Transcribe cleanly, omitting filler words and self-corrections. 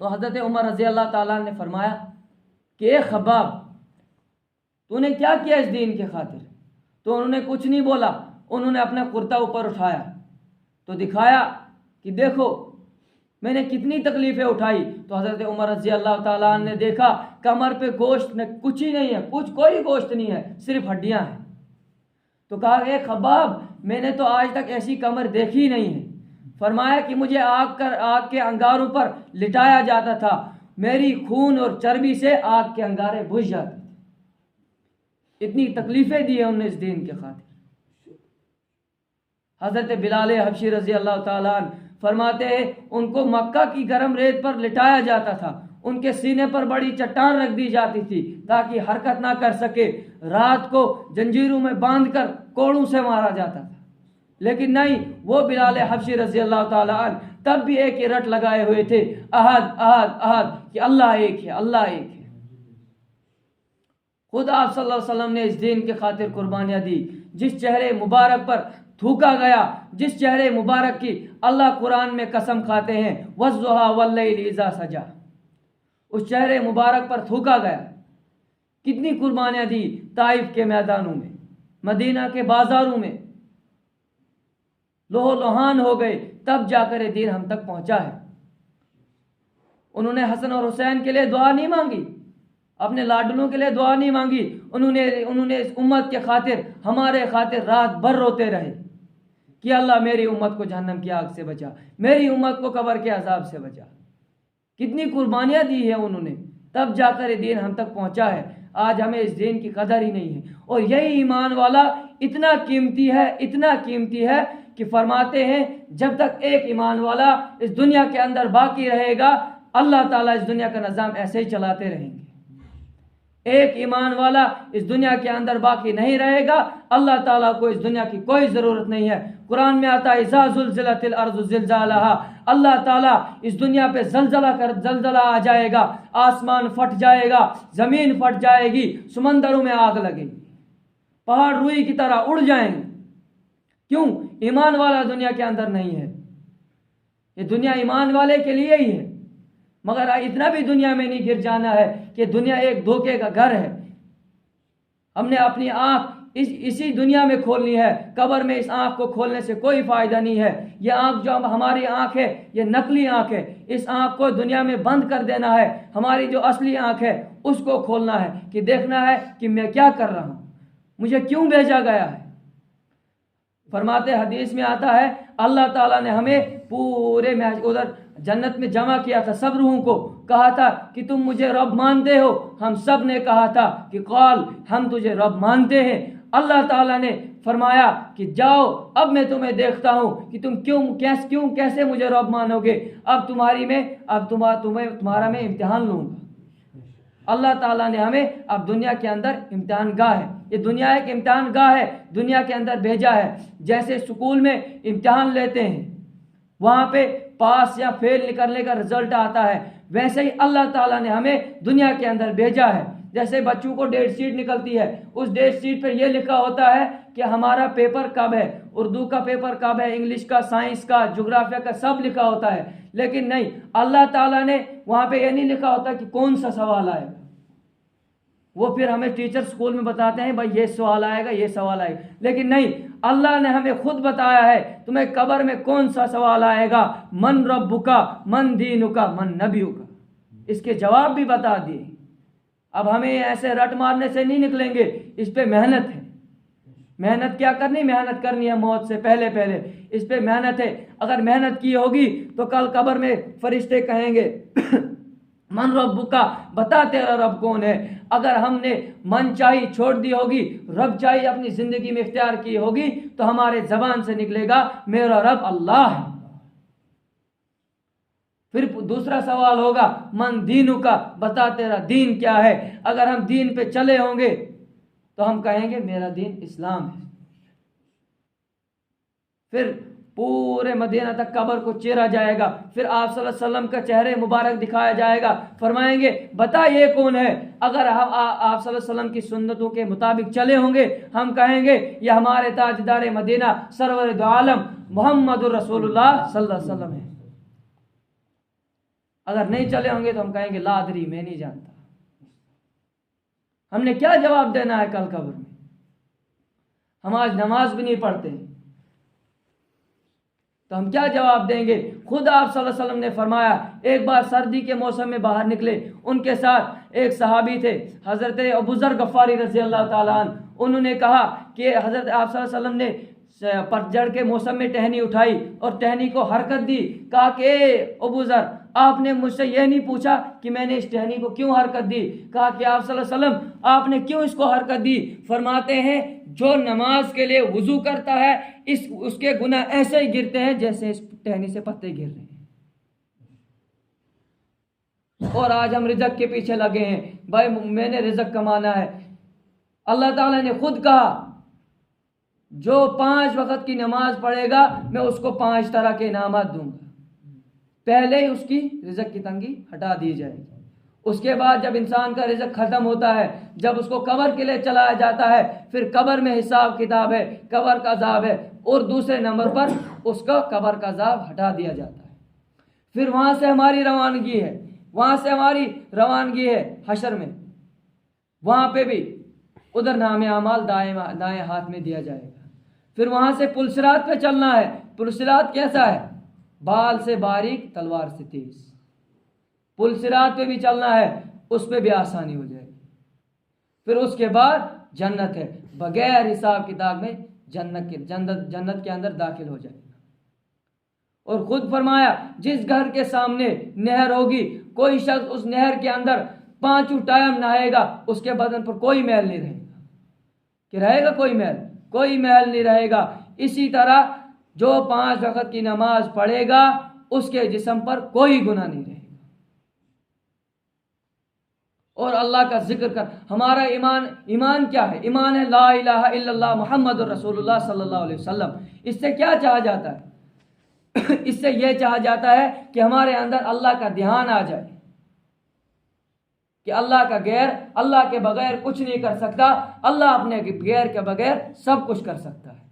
तो हज़रत उमर रज़ी अल्लाह ताला ने फरमाया कि ए खब्बाब, तूने क्या किया इस दीन के खातिर? तो उन्होंने कुछ नहीं बोला। उन्होंने अपना कुर्ता ऊपर उठाया तो दिखाया कि देखो मैंने कितनी तकलीफ़ें उठाई। तो हज़रत उमर रज़ी अल्लाह ताला ने देखा कमर पे गोश्त कुछ ही नहीं है, कोई गोश्त नहीं है, सिर्फ हड्डियां हैं। तो कहा ए खब्बाब, मैंने तो आज तक ऐसी कमर देखी नहीं है। फरमाया कि मुझे आग के अंगारों पर लिटाया जाता था, मेरी खून और चर्बी से आग के अंगारे बुझ जाते थे। इतनी तकलीफ़ें दी है उन्होंने इस दीन के खातिर। हज़रत बिलाल हबशी रज़ी अल्लाह ताला अन्हु फरमाते हैं उनको मक्का की गर्म रेत पर लिटाया जाता था, उनके सीने पर बड़ी चट्टान रख दी जाती थी ताकि हरकत ना कर सके। रात को जंजीरों में बांधकर कोड़ों से मारा जाता था, लेकिन नहीं, वो बिलाल हबशी रज़ी अल्लाह ताला अन्हु तब भी एक ही रट लगाए हुए थे, अहद अहद अहद, कि अल्लाह एक है, अल्लाह एक है। खुद आप सल्लल्लाहु अलैहि वसल्लम ने इस दीन के खातिर कुर्बानियाँ दी। जिस चेहरे मुबारक पर थूका गया, जिस चेहरे मुबारक की अल्लाह कुरान में कसम खाते हैं वज़्ज़ुहा वल्लैलि इज़ा सजा, उस चेहरे मुबारक पर थूका गया। कितनी कुर्बानियाँ दी ताइफ के मैदानों में, मदीना के बाजारों में, लोहो लोहान हो गए, तब जाकर ये दीन हम तक पहुंचा है। उन्होंने हसन और हुसैन के लिए दुआ नहीं मांगी, अपने लाडलों के लिए दुआ नहीं मांगी, उन्होंने इस उम्मत के खातिर, हमारे खातिर रात भर रोते रहे कि अल्लाह मेरी उम्मत को जहन्नम की आग से बचा, मेरी उम्मत को कब्र के अजाब से बचा। कितनी कुर्बानियाँ दी है उन्होंने, तब जाकर ये दीन हम तक पहुंचा है। आज हमें इस दीन की कदर ही नहीं है। और यही ईमान वाला इतना कीमती है, इतना कीमती है कि फरमाते हैं जब तक एक ईमान वाला इस दुनिया के अंदर बाकी रहेगा, अल्लाह ताला इस दुनिया का निज़ाम ऐसे ही चलाते रहेंगे। एक ईमान वाला इस दुनिया के अंदर बाकी नहीं रहेगा, अल्लाह ताला को इस दुनिया की कोई ज़रूरत नहीं है। कुरान में आता है इज़ा ज़ुल्ज़िलतिल अर्ज़ु ज़िलज़ालहा, अल्लाह ताला इस दुनिया पे जलजला आ जाएगा, आसमान फट जाएगा, ज़मीन फट जाएगी, समंदरों में आग लगेगी, पहाड़ रुई की तरह उड़ जाएंगे। क्यों? ईमान वाला दुनिया के अंदर नहीं है। ये दुनिया ईमान वाले के लिए ही है। मगर इतना भी दुनिया में नहीं गिर जाना है कि दुनिया एक धोखे का घर है। हमने अपनी आंख इसी दुनिया में खोलनी है, कब्र में इस आंख को खोलने से कोई फायदा नहीं है। यह आंख जो हमारी आंख है, यह नकली आंख है, इस आंख को दुनिया में बंद कर देना है। हमारी जो असली आंख है उसको खोलना है कि देखना है कि मैं क्या कर रहा हूं, मुझे क्यों भेजा गया है। फरमाते हदीस में आता है अल्लाह ताला ने हमें पूरे उधर जन्नत में जमा किया था, सब रूहों को कहा था कि तुम मुझे रब मानते हो। हम सब ने कहा था कि कौल, हम तुझे रब मानते हैं। अल्लाह ताला ने फरमाया कि जाओ, अब मैं तुम्हें देखता हूं कि तुम कैसे मुझे रब मानोगे। अब तुम्हारा मैं इम्तिहान लूंगा। अल्लाह ताला ने हमें अब दुनिया के अंदर इम्तिहान गाह है, ये दुनिया एक इम्तिहान गाह है, दुनिया के अंदर भेजा है। जैसे स्कूल में इम्तिहान लेते हैं, वहाँ पे पास या फेल निकलने का रिजल्ट आता है, वैसे ही अल्लाह ताला ने हमें दुनिया के अंदर भेजा है। जैसे बच्चों को डेट शीट निकलती है, उस डेट शीट पर यह लिखा होता है कि हमारा पेपर कब है, उर्दू का पेपर कब है, इंग्लिश का, साइंस का, ज्योग्राफिया का, सब लिखा होता है। लेकिन नहीं, अल्लाह ताला ने वहाँ पे यह नहीं लिखा होता कि कौन सा सवाल आएगा। वो फिर हमें टीचर स्कूल में बताते हैं भाई ये सवाल आएगा, ये सवाल आएगा, लेकिन नहीं, अल्लाह ने हमें खुद बताया है तुम्हें कब्र में कौन सा सवाल आएगा, मन रब्बुका, मन दीनुका, मन नबियुका, इसके जवाब भी बता दिए। अब हमें ऐसे रट मारने से नहीं निकलेंगे, इस पे मेहनत है। मेहनत क्या करनी? मेहनत करनी है मौत से पहले पहले, इस पे मेहनत है। अगर मेहनत की होगी तो कल कब्र में फरिश्ते कहेंगे मन रब्बुका, बता तेरा रब कौन है। अगर हमने मन चाही छोड़ दी होगी, रब चाही अपनी जिंदगी में इख्तियार की होगी, तो हमारे जबान से निकलेगा मेरा रब अल्लाह है। फिर दूसरा सवाल होगा मन दीनु का, बता तेरा दीन क्या है। अगर हम दीन पे चले होंगे तो हम कहेंगे मेरा दीन इस्लाम है। फिर पूरे मदीना तक कब्र को चीरा जाएगा, फिर आप सल्लल्लाहु अलैहि वसल्लम का चेहरे मुबारक दिखाया जाएगा, फरमाएंगे बता ये कौन है। अगर हम आप सल्लल्लाहु अलैहि वसल्लम की सुन्नतों के मुताबिक चले होंगे, हम कहेंगे ये हमारे ताजदार मदीना सरवर दो आलम मोहम्मदुर रसूलुल्लाह सल्लल्लाहु अलैहि वसल्लम है। अगर नहीं चले होंगे तो हम कहेंगे ला अदरी, मैं नहीं जानता। हमने क्या जवाब देना है कल कब्र में? हम आज नमाज भी नहीं पढ़ते तो हम क्या जवाब देंगे? खुद आप सल्लल्लाहु अलैहि वसल्लम ने फरमाया, एक बार सर्दी के मौसम में बाहर निकले, उनके साथ एक सहाबी थे हज़रत अबू ज़र गफ़ारी रज़ी अल्लाह ताला अन्हु। उन्होंने कहा कि हज़रत आप सल्लल्लाहु अलैहि वसल्लम ने पतझड़ के मौसम में टहनी उठाई और टहनी को हरकत दी। कहा कि अबू ज़र, आपने मुझसे यह नहीं पूछा कि मैंने इस टहनी को क्यों हरकत दी? कहा कि आप सल्लल्लाहु अलैहि वसल्लम आपने क्यों इसको हरकत दी? फरमाते हैं, जो नमाज के लिए वुजू करता है उसके गुनाह ऐसे ही गिरते हैं जैसे इस टहनी से पत्ते गिर रहे हैं। और आज हम रिज़्क़ के पीछे लगे हैं, भाई मैंने रिज़्क़ कमाना है। अल्लाह ताला ने खुद कहा, जो 5 वक्त की नमाज पढ़ेगा मैं उसको 5 तरह के इनामात दूंगा। पहले ही उसकी रिज़्क़ की तंगी हटा दी जाएगी। उसके बाद जब इंसान का रिज़्क़ ख़त्म होता है, जब उसको कब्र के लिए चलाया जाता है, फिर कब्र में हिसाब किताब है, कब्र का अज़ाब है, और दूसरे नंबर पर उसका कब्र का अज़ाब हटा दिया जाता है। फिर वहाँ से हमारी रवानगी है, हशर में। वहाँ पे भी उधर नामे अमाल दाएं हाथ में दिया जाएगा। फिर वहाँ से पुलसिरात पे चलना है। पुलसिरात कैसा है? बाल से बारीक, तलवार से तेज। पुलसिरात पे भी चलना है, उस पे भी आसानी हो जाएगी। फिर उसके बाद जन्नत है, बगैर हिसाब किताब में जन्नत के अंदर दाखिल हो जाएगा। और खुद फरमाया, जिस घर के सामने नहर होगी, कोई शख्स उस नहर के अंदर 5 टाइम नहाएगा, उसके बदन पर कोई मैल नहीं रहेगा। कि रहेगा कोई मैल नहीं रहेगा। इसी तरह जो 5 वक्त की नमाज पढ़ेगा उसके जिस्म पर कोई गुनाह नहीं रहेगा। और अल्लाह का जिक्र कर। हमारा ईमान क्या है? ईमान है ला इलाहा इल्लल्लाह मुहम्मदुर रसूलुल्लाह सल्लल्लाहु अलैहि वसल्लम। इससे क्या चाहा जाता है? इससे यह चाहा जाता है कि हमारे अंदर अल्लाह का ध्यान आ जाए कि अल्लाह के बगैर कुछ नहीं कर सकता, अल्लाह अपने गैर के बगैर सब कुछ कर सकता है।